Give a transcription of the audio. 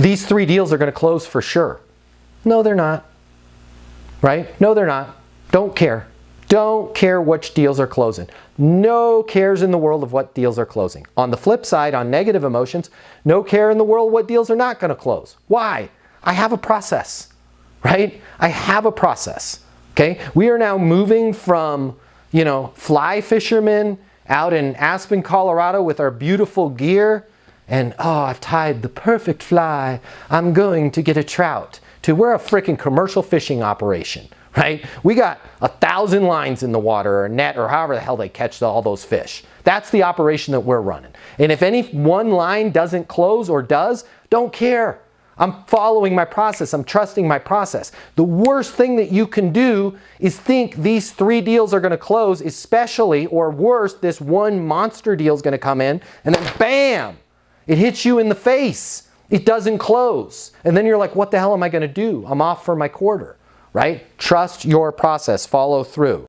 these 3 deals are going to close for sure. No, they're not. Right? No, they're not. Don't care. Don't care which deals are closing. No cares in the world of what deals are closing. On the flip side, on negative emotions, no care in the world what deals are not going to close. Why? I have a process, right? I have a process, okay? We are now moving from, fly fishermen out in Aspen, Colorado with our beautiful gear and, oh, I've tied the perfect fly. I'm going to get a trout. To we're a freaking commercial fishing operation. Right? We got 1,000 lines in the water or a net or however the hell they catch all those fish. That's the operation that we're running. And if any one line doesn't close or does, don't care. I'm following my process. I'm trusting my process. The worst thing that you can do is think these 3 deals are going to close, especially, or worse, this one monster deal is going to come in and then bam, it hits you in the face. It doesn't close. And then you're like, what the hell am I going to do? I'm off for my quarter. Right? Trust your process. Follow through.